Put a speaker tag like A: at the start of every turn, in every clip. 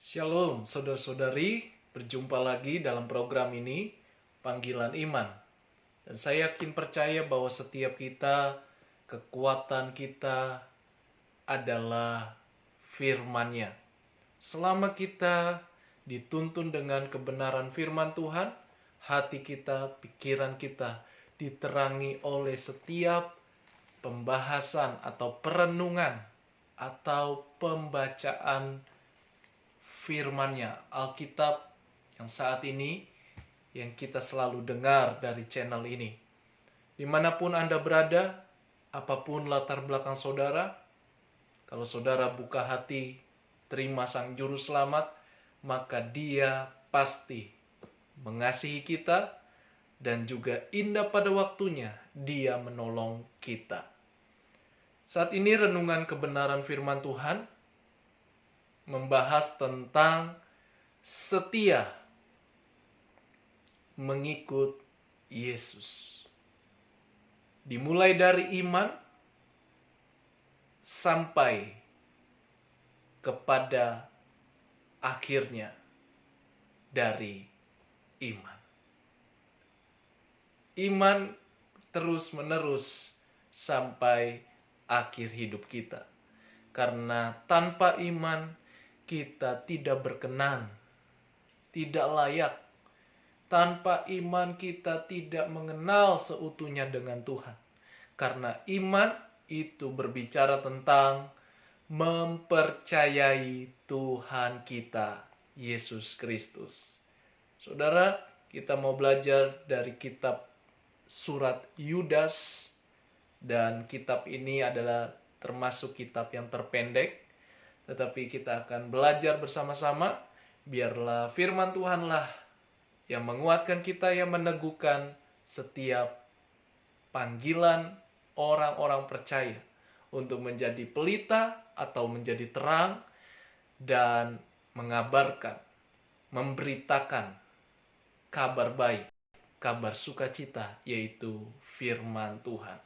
A: Shalom saudara-saudari, berjumpa lagi dalam program ini, Panggilan Iman. Dan saya yakin percaya bahwa setiap kita, kekuatan kita adalah firman-Nya. Selama kita dituntun dengan kebenaran firman Tuhan, hati kita, pikiran kita diterangi oleh setiap pembahasan atau perenungan atau pembacaan firman-Nya, Alkitab yang saat ini yang kita selalu dengar dari channel ini. Dimanapun Anda berada, apapun latar belakang saudara, kalau saudara buka hati, terima Sang Juru Selamat, maka Dia pasti mengasihi kita dan juga indah pada waktunya Dia menolong kita. Saat ini renungan kebenaran firman Tuhan membahas tentang setia mengikut Yesus. Dimulai dari iman sampai kepada akhirnya dari iman. Iman terus-menerus sampai akhir hidup kita. Karena tanpa iman kita tidak berkenan, tidak layak. Tanpa iman kita tidak mengenal seutuhnya dengan Tuhan. Karena iman itu berbicara tentang mempercayai Tuhan kita, Yesus Kristus. Saudara, kita mau belajar dari kitab surat Yudas. Dan kitab ini adalah termasuk kitab yang terpendek. Tetapi kita akan belajar bersama-sama. Biarlah firman Tuhanlah yang menguatkan kita, yang meneguhkan setiap panggilan orang-orang percaya untuk menjadi pelita atau menjadi terang dan mengabarkan, memberitakan kabar baik, kabar sukacita, yaitu firman Tuhan.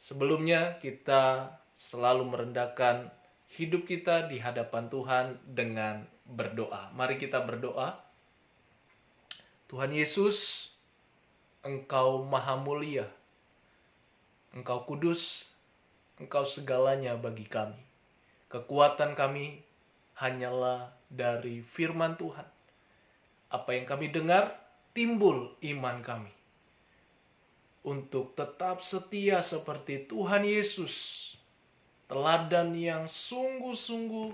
A: Sebelumnya kita selalu merendahkan hidup kita di hadapan Tuhan dengan berdoa. Mari kita berdoa. Tuhan Yesus, Engkau maha mulia, Engkau kudus, Engkau segalanya bagi kami. Kekuatan kami hanyalah dari firman Tuhan. Apa yang kami dengar, timbul iman kami. Untuk tetap setia seperti Tuhan Yesus, teladan yang sungguh-sungguh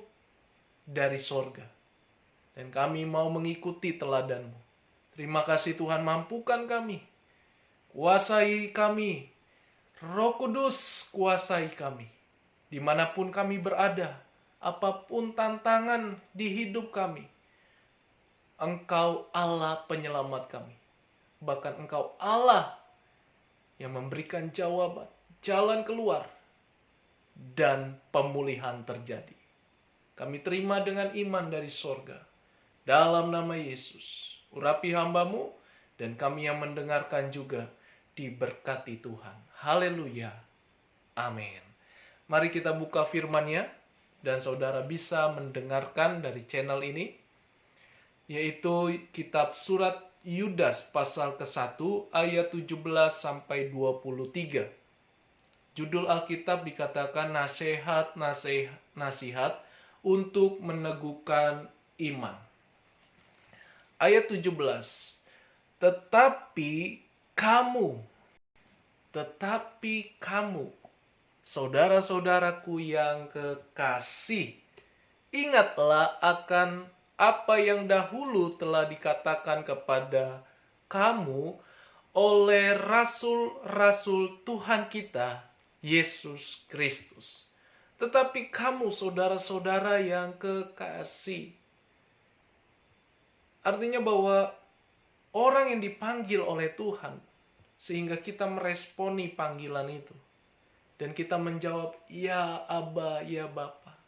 A: dari sorga. Dan kami mau mengikuti teladan-Mu. Terima kasih Tuhan, mampukan kami. Kuasai kami. Roh Kudus kuasai kami. Dimanapun kami berada, apapun tantangan di hidup kami, Engkau Allah penyelamat kami. Bahkan Engkau Allah yang memberikan jawaban, jalan keluar, dan pemulihan terjadi. Kami terima dengan iman dari sorga. Dalam nama Yesus, urapi hamba-Mu, dan kami yang mendengarkan juga diberkati Tuhan. Haleluya. Amin. Mari kita buka firman-Nya, dan saudara bisa mendengarkan dari channel ini, yaitu kitab surat Yudas pasal ke-1 ayat 17 sampai 23. Judul Alkitab dikatakan nasihat untuk meneguhkan iman. Ayat 17. Tetapi kamu, saudara-saudaraku yang kekasih, ingatlah akan apa yang dahulu telah dikatakan kepada kamu oleh rasul-rasul Tuhan kita, Yesus Kristus. Tetapi kamu, saudara-saudara yang kekasih. Artinya bahwa orang yang dipanggil oleh Tuhan, sehingga kita meresponi panggilan itu. Dan kita menjawab, ya Aba, ya Bapa.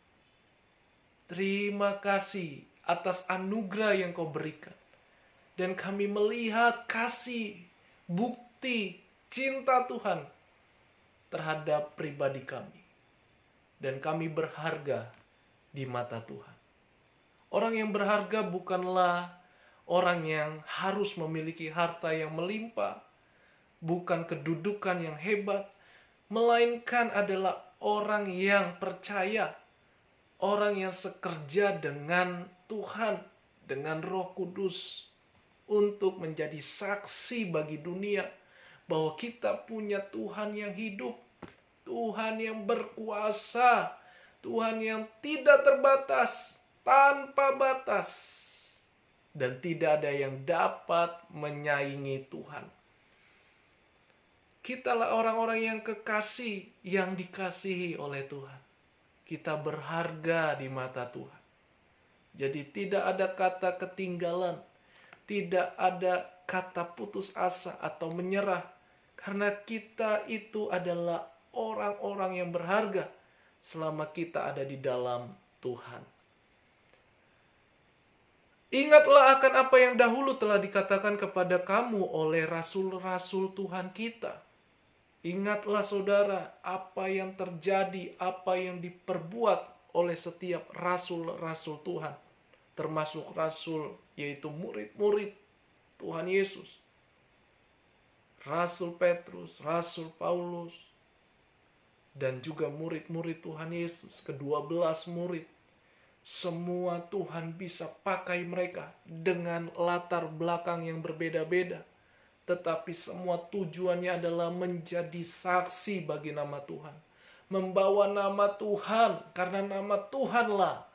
A: Terima kasih atas anugerah yang Kau berikan. Dan kami melihat kasih, bukti, cinta Tuhan terhadap pribadi kami. Dan kami berharga di mata Tuhan. Orang yang berharga bukanlah orang yang harus memiliki harta yang melimpah, bukan kedudukan yang hebat, melainkan adalah orang yang percaya, orang yang sekerja dengan Tuhan, dengan Roh Kudus, untuk menjadi saksi bagi dunia bahwa kita punya Tuhan yang hidup, Tuhan yang berkuasa, Tuhan yang tidak terbatas, tanpa batas, dan tidak ada yang dapat menyaingi Tuhan. Kitalah orang-orang yang kekasih, yang dikasihi oleh Tuhan. Kita berharga di mata Tuhan. Jadi tidak ada kata ketinggalan, tidak ada kata putus asa atau menyerah, karena kita itu adalah orang-orang yang berharga selama kita ada di dalam Tuhan. Ingatlah akan apa yang dahulu telah dikatakan kepada kamu oleh rasul-rasul Tuhan kita. Ingatlah saudara, apa yang terjadi, apa yang diperbuat oleh setiap rasul-rasul Tuhan. Termasuk rasul, yaitu murid-murid Tuhan Yesus. Rasul Petrus, Rasul Paulus, dan juga murid-murid Tuhan Yesus, ke-12 murid. Semua Tuhan bisa pakai mereka dengan latar belakang yang berbeda-beda. Tetapi semua tujuannya adalah menjadi saksi bagi nama Tuhan. Membawa nama Tuhan, karena nama Tuhanlah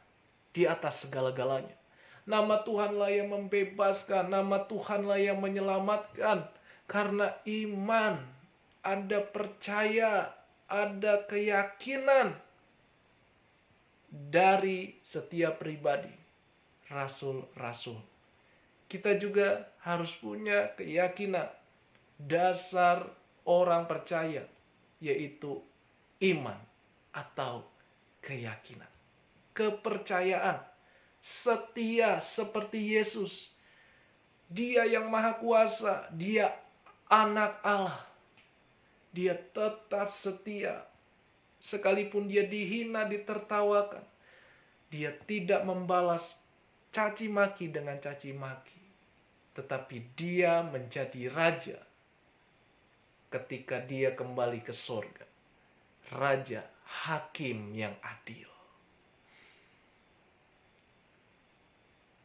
A: di atas segala-galanya. Nama Tuhanlah yang membebaskan, nama Tuhanlah yang menyelamatkan. Karena iman, ada percaya, ada keyakinan dari setiap pribadi, rasul-rasul. Kita juga harus punya keyakinan dasar orang percaya, yaitu iman atau keyakinan. Kepercayaan, setia seperti Yesus. Dia yang maha kuasa, dia anak Allah. Dia tetap setia. Sekalipun dia dihina, ditertawakan, dia tidak membalas caci maki dengan caci maki. Tetapi dia menjadi raja ketika dia kembali ke surga. Raja, hakim yang adil.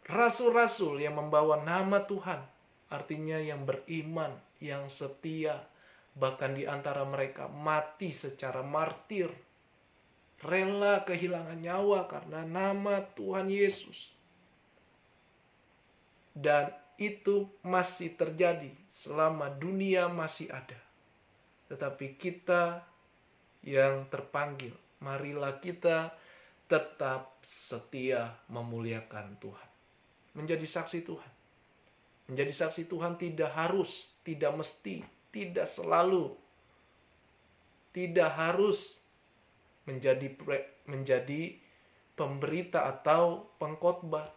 A: Rasul-rasul yang membawa nama Tuhan, artinya yang beriman, yang setia, bahkan di antara mereka mati secara martir, rela kehilangan nyawa karena nama Tuhan Yesus. Dan itu masih terjadi selama dunia masih ada. Tetapi kita yang terpanggil, marilah kita tetap setia memuliakan Tuhan. Menjadi saksi Tuhan. Menjadi saksi Tuhan tidak harus, tidak mesti, tidak selalu, tidak harus menjadi pemberita atau pengkhotbah.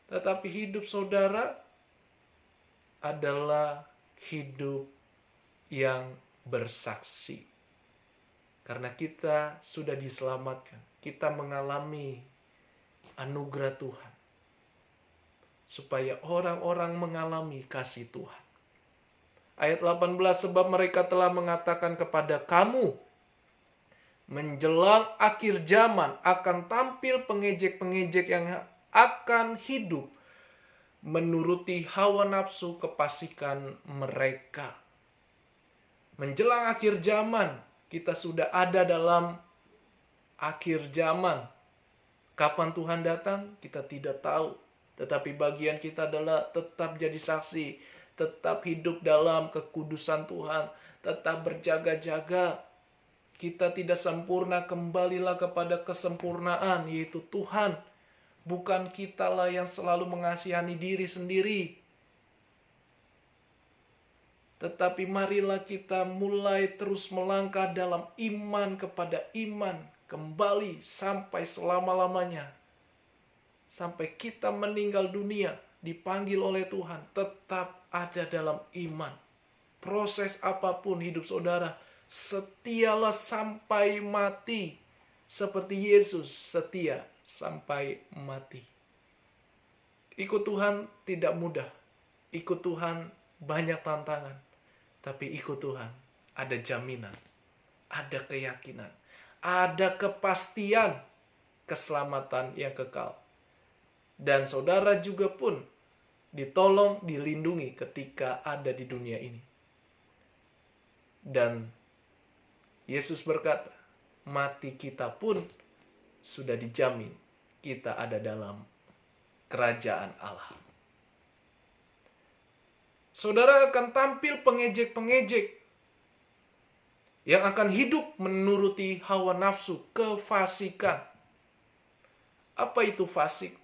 A: Tetapi hidup saudara adalah hidup yang bersaksi. Karena kita sudah diselamatkan. Kita mengalami anugerah Tuhan. Supaya orang-orang mengalami kasih Tuhan. Ayat 18, sebab mereka telah mengatakan kepada kamu, menjelang akhir zaman akan tampil pengejek-pengejek yang akan hidup menuruti hawa nafsu kefasikan mereka. Menjelang akhir zaman, kita sudah ada dalam akhir zaman. Kapan Tuhan datang, kita tidak tahu. Tetapi bagian kita adalah tetap jadi saksi, tetap hidup dalam kekudusan Tuhan, tetap berjaga-jaga. Kita tidak sempurna, kembalilah kepada kesempurnaan, yaitu Tuhan. Bukan kitalah yang selalu mengasihani diri sendiri. Tetapi marilah kita mulai terus melangkah dalam iman kepada iman, kembali sampai selama-lamanya. Sampai kita meninggal dunia, dipanggil oleh Tuhan, tetap ada dalam iman. Proses apapun hidup saudara, setialah sampai mati. Seperti Yesus setia sampai mati. Ikut Tuhan tidak mudah. Ikut Tuhan banyak tantangan. Tapi ikut Tuhan ada jaminan, ada keyakinan, ada kepastian keselamatan yang kekal. Dan saudara juga pun ditolong, dilindungi ketika ada di dunia ini. Dan Yesus berkata, mati kita pun sudah dijamin kita ada dalam kerajaan Allah. Saudara akan tampil pengejek-pengejek yang akan hidup menuruti hawa nafsu, kefasikan. Apa itu fasik?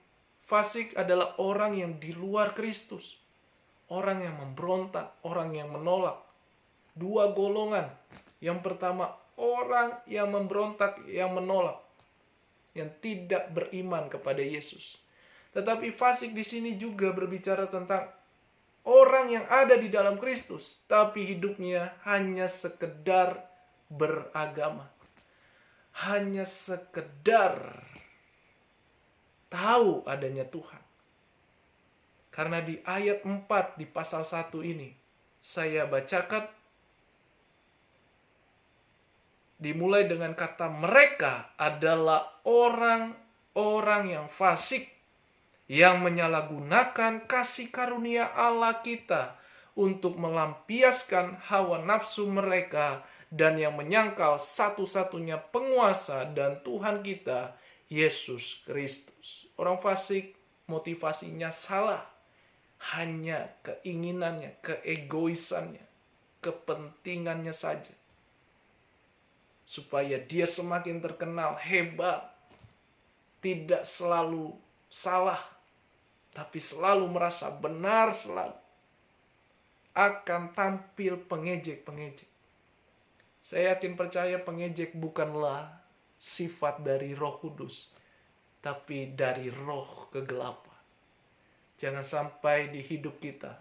A: Fasik adalah orang yang di luar Kristus. Orang yang memberontak, orang yang menolak. Dua golongan. Yang pertama, orang yang memberontak, yang menolak. Yang tidak beriman kepada Yesus. Tetapi fasik di sini juga berbicara tentang orang yang ada di dalam Kristus, tapi hidupnya hanya sekedar beragama. Hanya sekedar tahu adanya Tuhan. Karena di ayat 4 di pasal 1 ini, saya bacakan, dimulai dengan kata mereka adalah orang-orang yang fasik, yang menyalahgunakan kasih karunia Allah kita untuk melampiaskan hawa nafsu mereka dan yang menyangkal satu-satunya penguasa dan Tuhan kita, Yesus Kristus. Orang fasik motivasinya salah. Hanya keinginannya, keegoisannya, kepentingannya saja. Supaya dia semakin terkenal, hebat, tidak selalu salah, tapi selalu merasa benar selalu. Akan tampil pengejek-pengejek. Saya yakin percaya pengejek bukanlah sifat dari Roh Kudus, tapi dari roh kegelapan. Jangan sampai di hidup kita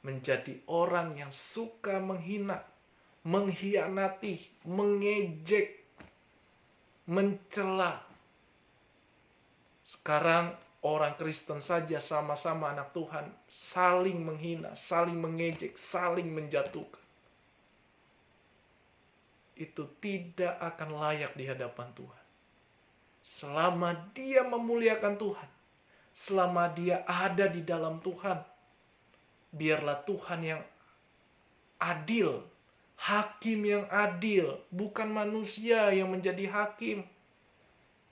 A: menjadi orang yang suka menghina, mengkhianati, mengejek, mencela. Sekarang orang Kristen saja sama-sama anak Tuhan saling menghina, saling mengejek, saling menjatuhkan. Itu tidak akan layak di hadapan Tuhan. Selama dia memuliakan Tuhan, selama dia ada di dalam Tuhan, biarlah Tuhan yang adil, hakim yang adil, bukan manusia yang menjadi hakim.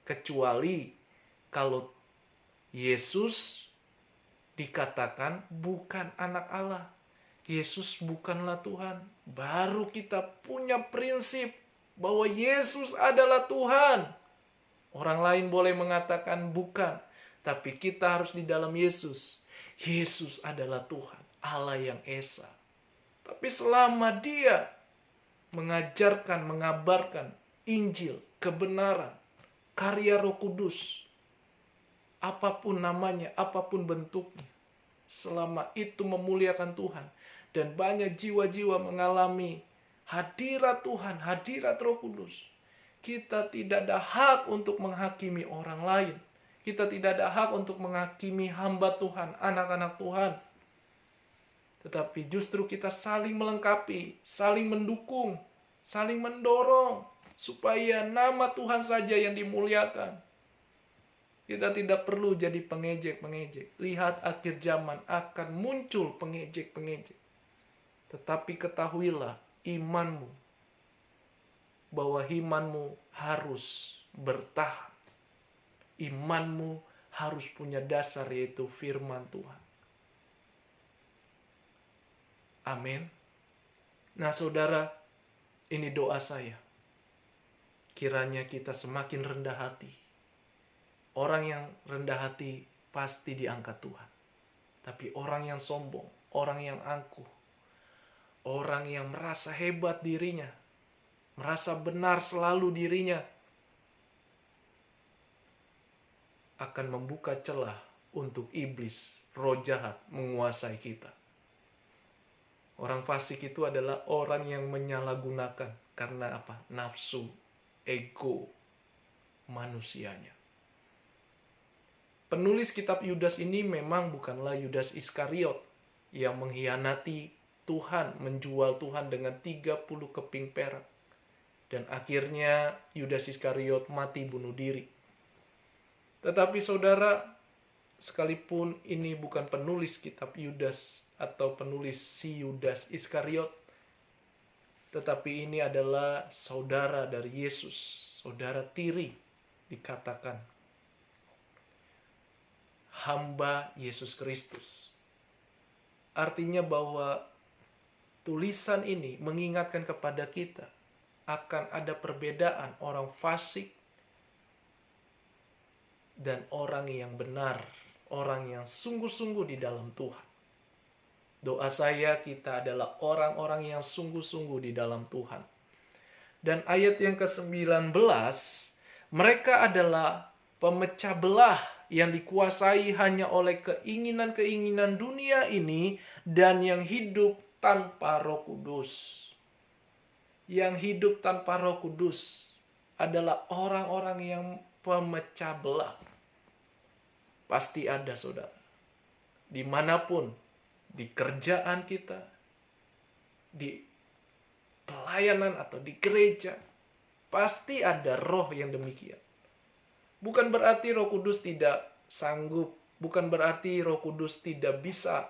A: Kecuali kalau Yesus dikatakan bukan anak Allah. Yesus bukanlah Tuhan. Baru kita punya prinsip bahwa Yesus adalah Tuhan. Orang lain boleh mengatakan bukan. Tapi kita harus di dalam Yesus. Yesus adalah Tuhan. Allah yang Esa. Tapi selama dia mengajarkan, mengabarkan Injil, kebenaran, karya Roh Kudus, apapun namanya, apapun bentuknya, selama itu memuliakan Tuhan, dan banyak jiwa-jiwa mengalami hadirat Tuhan, hadirat Roh Kudus, kita tidak ada hak untuk menghakimi orang lain. Kita tidak ada hak untuk menghakimi hamba Tuhan, anak-anak Tuhan. Tetapi justru kita saling melengkapi, saling mendukung, saling mendorong, supaya nama Tuhan saja yang dimuliakan. Kita tidak perlu jadi pengejek-pengejek. Lihat akhir zaman akan muncul pengejek-pengejek. Tetapi ketahuilah imanmu, bahwa imanmu harus bertahan. Imanmu harus punya dasar, yaitu firman Tuhan. Amin. Nah saudara, ini doa saya. Kiranya kita semakin rendah hati. Orang yang rendah hati pasti diangkat Tuhan. Tapi orang yang sombong, orang yang angkuh, orang yang merasa hebat dirinya, merasa benar selalu dirinya, akan membuka celah untuk iblis, roh jahat, menguasai kita. Orang fasik itu adalah orang yang menyalahgunakan. Karena apa? Nafsu, ego manusianya. Penulis kitab Yudas ini memang bukanlah Yudas Iskariot yang mengkhianati Tuhan, menjual Tuhan dengan 30 keping perak. Dan akhirnya Yudas Iskariot mati bunuh diri. Tetapi saudara, sekalipun ini bukan penulis kitab Yudas atau penulis si Yudas Iskariot, tetapi ini adalah saudara dari Yesus, saudara tiri dikatakan. Hamba Yesus Kristus. Artinya bahwa tulisan ini mengingatkan kepada kita akan ada perbedaan orang fasik dan orang yang benar, orang yang sungguh-sungguh di dalam Tuhan. Doa saya kita adalah orang-orang yang sungguh-sungguh di dalam Tuhan. Dan ayat yang ke-19, mereka adalah pemecah belah yang dikuasai hanya oleh keinginan-keinginan dunia ini dan yang hidup tanpa Roh Kudus. Yang hidup tanpa Roh Kudus adalah orang-orang yang pemecah belah. Pasti ada, saudara. Dimanapun, di kerjaan kita, di pelayanan atau di gereja, pasti ada roh yang demikian. Bukan berarti Roh Kudus tidak sanggup, bukan berarti Roh Kudus tidak bisa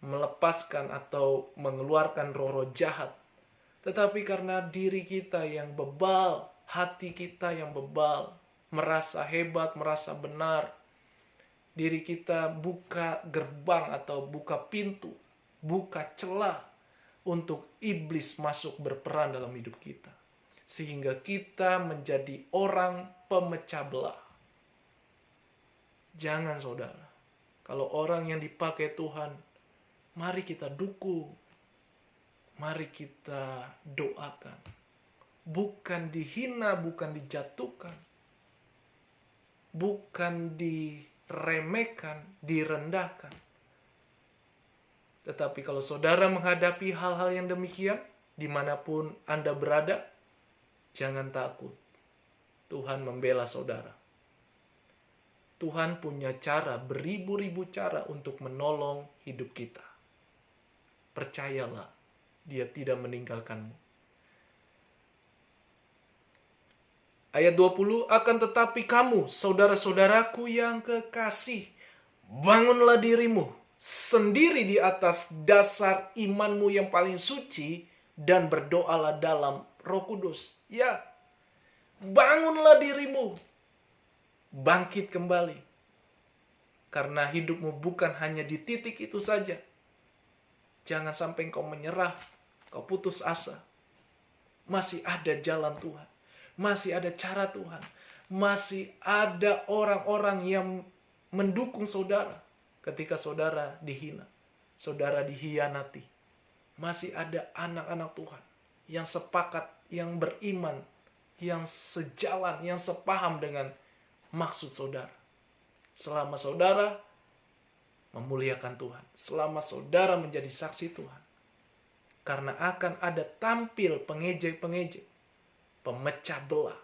A: melepaskan atau mengeluarkan roh-roh jahat. Tetapi karena diri kita yang bebal, hati kita yang bebal, merasa hebat, merasa benar, diri kita buka gerbang atau buka pintu, buka celah untuk iblis masuk berperan dalam hidup kita. Sehingga kita menjadi orang pemecah belah. Jangan, saudara. Kalau orang yang dipakai Tuhan, mari kita dukung. Mari kita doakan. Bukan dihina, bukan dijatuhkan. Bukan diremehkan, direndahkan. Tetapi kalau saudara menghadapi hal-hal yang demikian, dimanapun Anda berada, jangan takut. Tuhan membela saudara. Tuhan punya cara, beribu-ribu cara untuk menolong hidup kita. Percayalah, Dia tidak meninggalkanmu. Ayat 20, akan tetapi kamu, saudara-saudaraku yang kekasih, bangunlah dirimu sendiri di atas dasar imanmu yang paling suci dan berdoalah dalam Roh Kudus. Ya, bangunlah dirimu. Bangkit kembali. Karena hidupmu bukan hanya di titik itu saja. Jangan sampai engkau menyerah, kau putus asa. Masih ada jalan Tuhan. Masih ada cara Tuhan. Masih ada orang-orang yang mendukung saudara ketika saudara dihina, saudara dihianati. Masih ada anak-anak Tuhan yang sepakat, yang beriman, yang sejalan, yang sepaham dengan maksud saudara. Selama saudara memuliakan Tuhan, selama saudara menjadi saksi Tuhan. Karena akan ada tampil pengejek-pengejek, pemecah belah,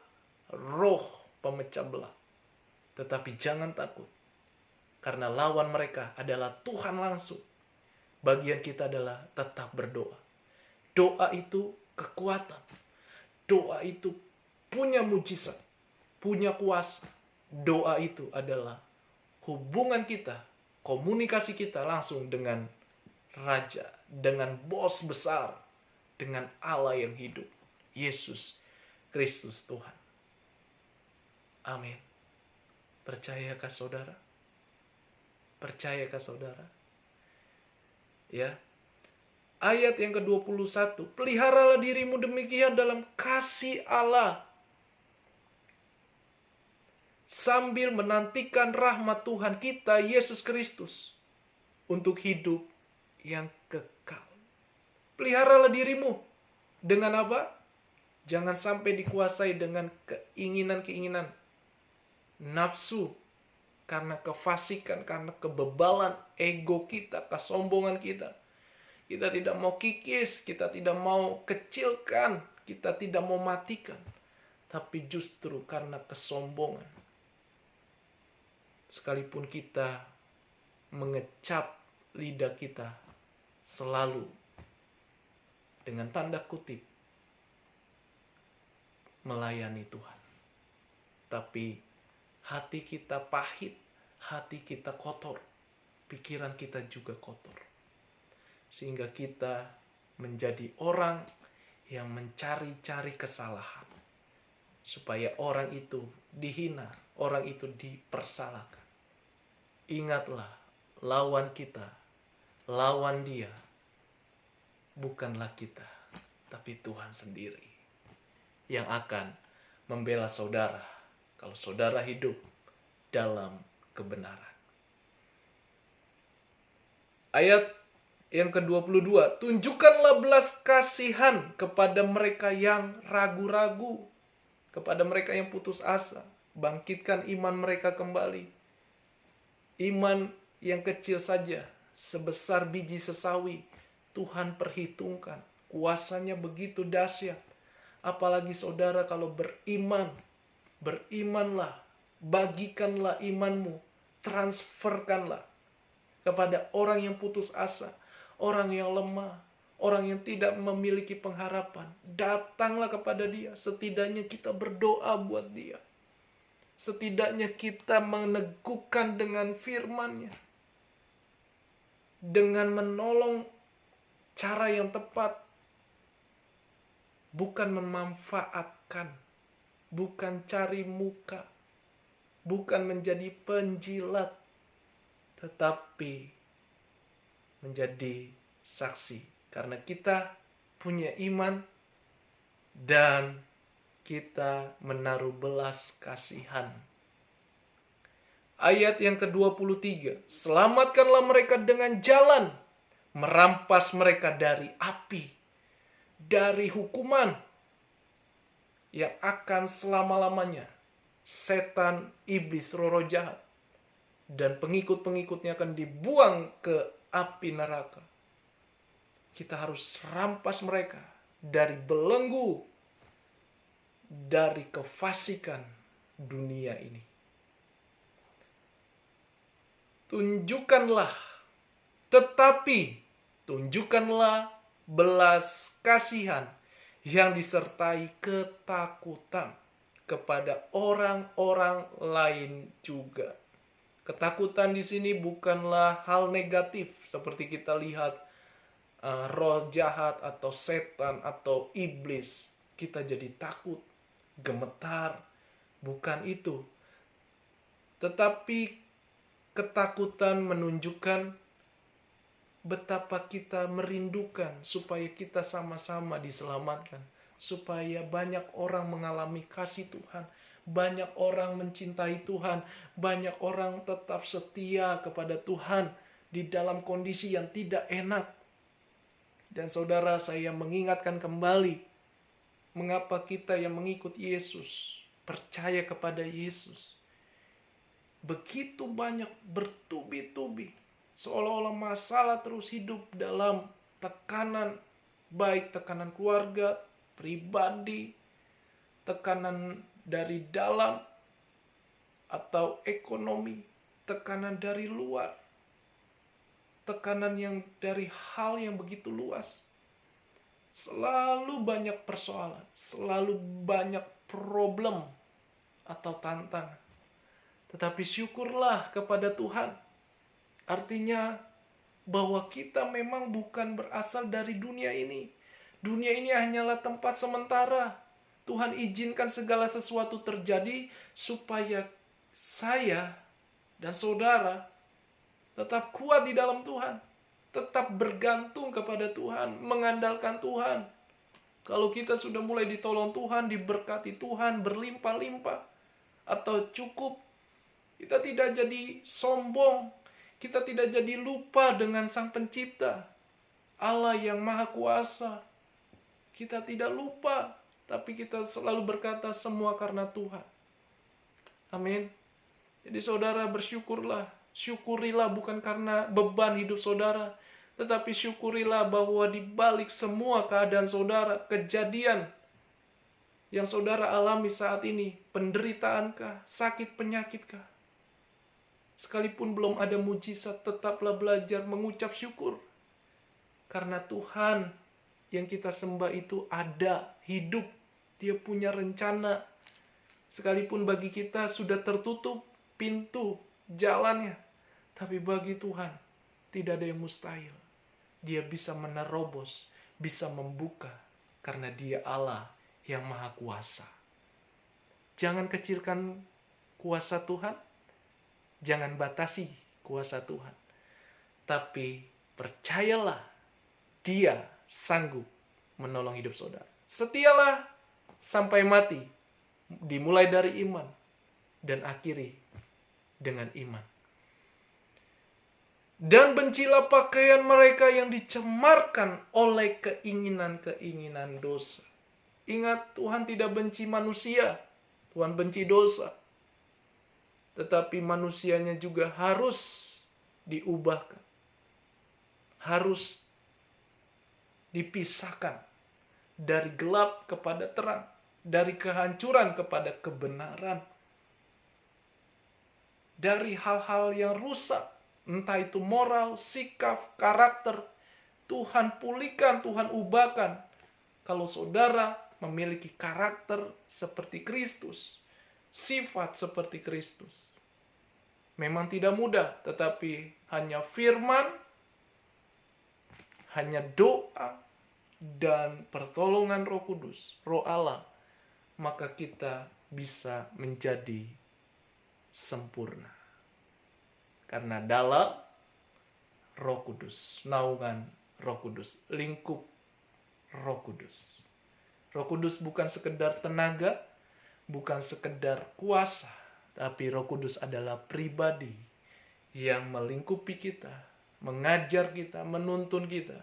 A: roh pemecah belah. Tetapi jangan takut, karena lawan mereka adalah Tuhan langsung. Bagian kita adalah tetap berdoa. Doa itu kekuatan. Doa itu punya mujizat, punya kuasa. Doa itu adalah hubungan kita, komunikasi kita langsung dengan Raja, dengan Bos besar, dengan Allah yang hidup, Yesus Kristus Tuhan. Amin. Percayakah saudara? Percayakah saudara? Ya. Ayat yang ke-21, peliharalah dirimu demikian dalam kasih Allah, sambil menantikan rahmat Tuhan kita Yesus Kristus untuk hidup yang kekal. Peliharalah dirimu dengan apa? Jangan sampai dikuasai dengan keinginan-keinginan nafsu, karena kefasikan, karena kebebalan ego kita, kesombongan kita. Kita tidak mau kikis, kita tidak mau kecilkan, kita tidak mau matikan. Tapi justru karena kesombongan, sekalipun kita mengecap lidah kita selalu dengan tanda kutip melayani Tuhan, tapi hati kita pahit, hati kita kotor, pikiran kita juga kotor, sehingga kita menjadi orang yang mencari-cari kesalahan, supaya orang itu dihina, orang itu dipersalahkan. Ingatlah, lawan kita, lawan dia, bukanlah kita, tapi Tuhan sendiri yang akan membela saudara kalau saudara hidup dalam kebenaran. Ayat yang ke-22, tunjukkanlah belas kasihan kepada mereka yang ragu-ragu, kepada mereka yang putus asa. Bangkitkan iman mereka kembali. Iman yang kecil saja, sebesar biji sesawi, Tuhan perhitungkan. Kuasanya begitu dahsyat. Apalagi saudara kalau beriman, berimanlah, bagikanlah imanmu, transferkanlah kepada orang yang putus asa, orang yang lemah, orang yang tidak memiliki pengharapan. Datanglah kepada dia, setidaknya kita berdoa buat dia. Setidaknya kita meneguhkan dengan firman-Nya, dengan menolong cara yang tepat, bukan memanfaatkan, bukan cari muka, bukan menjadi penjilat, tetapi menjadi saksi. Karena kita punya iman dan kita menaruh belas kasihan. Ayat yang ke-23, selamatkanlah mereka dengan jalan, merampas mereka dari api, dari hukuman yang akan selama-lamanya. Setan, iblis, roh jahat, dan pengikut-pengikutnya akan dibuang ke api neraka. Kita harus rampas mereka dari belenggu, dari kefasikan dunia ini. Tunjukkanlah belas kasihan yang disertai ketakutan kepada orang-orang lain juga. Ketakutan di sini bukanlah hal negatif seperti kita lihat roh jahat atau setan atau iblis. Kita jadi takut, gemetar, bukan itu. Tetapi ketakutan menunjukkan betapa kita merindukan supaya kita sama-sama diselamatkan, supaya banyak orang mengalami kasih Tuhan, banyak orang mencintai Tuhan, banyak orang tetap setia kepada Tuhan di dalam kondisi yang tidak enak. Dan saudara, saya mengingatkan kembali mengapa kita yang mengikut Yesus, percaya kepada Yesus, begitu banyak bertubi-tubi, seolah-olah masalah terus hidup dalam tekanan, baik tekanan keluarga, pribadi, tekanan dari dalam atau ekonomi, tekanan dari luar, tekanan yang dari hal yang begitu luas. Selalu banyak persoalan, selalu banyak problem atau tantangan. Tetapi syukurlah kepada Tuhan. Artinya bahwa kita memang bukan berasal dari dunia ini. Dunia ini hanyalah tempat sementara. Tuhan izinkan segala sesuatu terjadi supaya saya dan saudara tetap kuat di dalam Tuhan. Tetap bergantung kepada Tuhan, mengandalkan Tuhan. Kalau kita sudah mulai ditolong Tuhan, diberkati Tuhan, berlimpah-limpah, atau cukup, kita tidak jadi sombong, kita tidak jadi lupa dengan Sang Pencipta, Allah yang Maha Kuasa. Kita tidak lupa, tapi kita selalu berkata semua karena Tuhan. Amin. Jadi saudara bersyukurlah. Syukurilah bukan karena beban hidup saudara, tetapi syukurilah bahwa di balik semua keadaan saudara, kejadian yang saudara alami saat ini, penderitaankah, sakit penyakitkah, Sekalipun belum ada mujizat, tetaplah belajar mengucap syukur. Karena Tuhan yang kita sembah itu ada, hidup. Dia punya rencana. Sekalipun bagi kita sudah tertutup pintu jalannya, tapi bagi Tuhan tidak ada yang mustahil. Dia bisa menerobos, bisa membuka, karena Dia Allah yang Maha Kuasa. Jangan kecilkan kuasa Tuhan, jangan batasi kuasa Tuhan. Tapi percayalah, Dia sanggup menolong hidup saudara. Setialah sampai mati, dimulai dari iman dan akhiri dengan iman. Dan bencilah pakaian mereka yang dicemarkan oleh keinginan-keinginan dosa. Ingat, Tuhan tidak benci manusia, Tuhan benci dosa. Tetapi manusianya juga harus diubahkan, harus dipisahkan dari gelap kepada terang, dari kehancuran kepada kebenaran, dari hal-hal yang rusak, entah itu moral, sikap, karakter. Tuhan pulihkan, Tuhan ubahkan. Kalau saudara memiliki karakter seperti Kristus, sifat seperti Kristus, memang tidak mudah, tetapi hanya firman, hanya doa, dan pertolongan Roh Kudus, Roh Allah, maka kita bisa menjadi sempurna. Karena dalam Roh Kudus, naungan Roh Kudus, lingkup Roh Kudus. Roh Kudus bukan sekedar tenaga, bukan sekedar kuasa, tapi Roh Kudus adalah pribadi yang melingkupi kita, mengajar kita, menuntun kita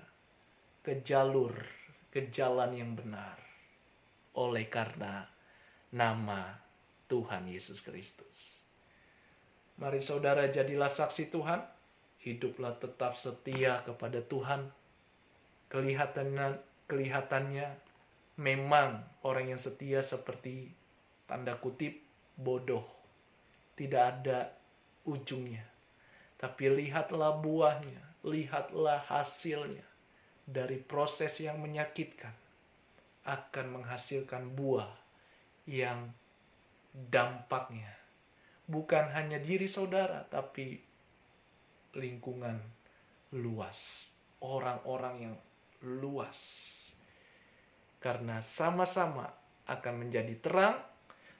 A: ke jalur, ke jalan yang benar. Oleh karena nama Tuhan Yesus Kristus. Mari saudara jadilah saksi Tuhan. Hiduplah tetap setia kepada Tuhan. Kelihatannya memang orang yang setia seperti tanda kutip bodoh. Tidak ada ujungnya. Tapi lihatlah buahnya. Lihatlah hasilnya. Dari proses yang menyakitkan akan menghasilkan buah yang dampaknya bukan hanya diri saudara, tapi lingkungan luas, orang-orang yang luas. Karena sama-sama akan menjadi terang,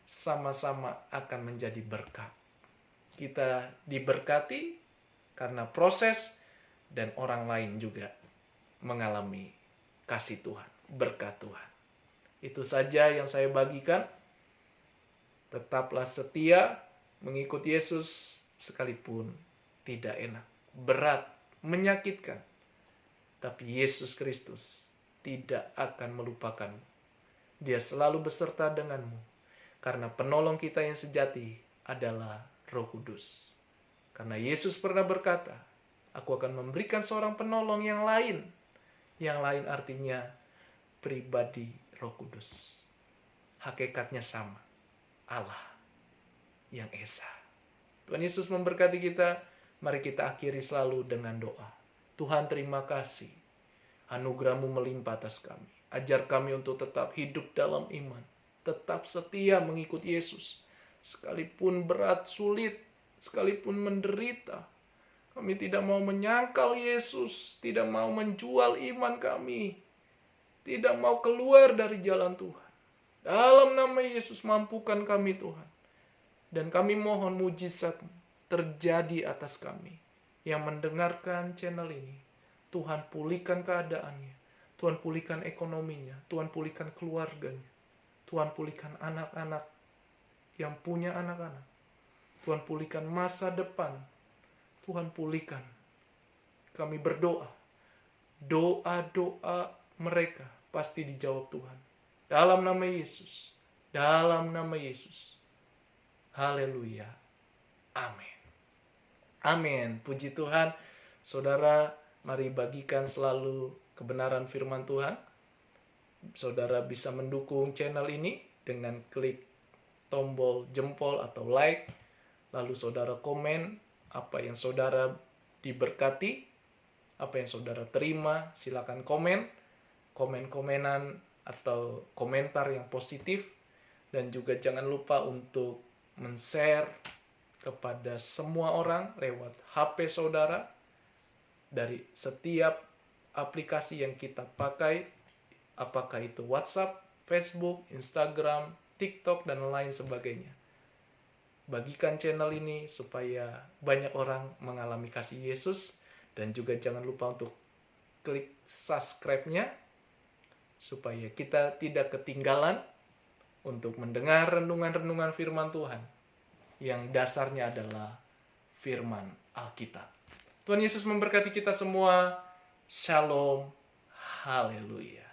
A: sama-sama akan menjadi berkat. Kita diberkati karena proses, dan orang lain juga mengalami kasih Tuhan, berkat Tuhan. Itu saja yang saya bagikan. Tetaplah setia mengikut Yesus sekalipun tidak enak, berat, menyakitkan. Tapi Yesus Kristus tidak akan melupakanmu. Dia selalu beserta denganmu. Karena penolong kita yang sejati adalah Roh Kudus. Karena Yesus pernah berkata, aku akan memberikan seorang penolong yang lain. Yang lain artinya pribadi Roh Kudus. Hakikatnya sama, Allah yang Esa. Tuhan Yesus memberkati kita. Mari kita akhiri selalu dengan doa. Tuhan, terima kasih. Anugerah-Mu melimpah atas kami. Ajar kami untuk tetap hidup dalam iman. Tetap setia mengikut Yesus. Sekalipun berat, sulit, sekalipun menderita. Kami tidak mau menyangkal Yesus. Tidak mau menjual iman kami. Tidak mau keluar dari jalan Tuhan. Dalam nama Yesus, mampukan kami Tuhan. Dan kami mohon mujizat terjadi atas kami yang mendengarkan channel ini. Tuhan pulihkan keadaannya. Tuhan pulihkan ekonominya. Tuhan pulihkan keluarganya. Tuhan pulihkan anak-anak yang punya anak-anak. Tuhan pulihkan masa depan. Tuhan pulihkan. Kami berdoa. Doa-doa mereka pasti dijawab Tuhan. Dalam nama Yesus. Dalam nama Yesus. Haleluya. Amin. Amin. Puji Tuhan. Saudara, mari bagikan selalu kebenaran firman Tuhan. Saudara bisa mendukung channel ini dengan klik tombol jempol atau like. Lalu saudara komen apa yang saudara diberkati, apa yang saudara terima. Silakan komen-komenan atau komentar yang positif. Dan juga jangan lupa untuk men-share kepada semua orang lewat HP saudara dari setiap aplikasi yang kita pakai, apakah itu WhatsApp, Facebook, Instagram, TikTok, dan lain sebagainya. Bagikan channel ini supaya banyak orang mengalami kasih Yesus, dan juga jangan lupa untuk klik subscribe-nya supaya kita tidak ketinggalan untuk mendengar renungan-renungan firman Tuhan yang dasarnya adalah firman Alkitab. Tuhan Yesus memberkati kita semua. Shalom. Haleluya.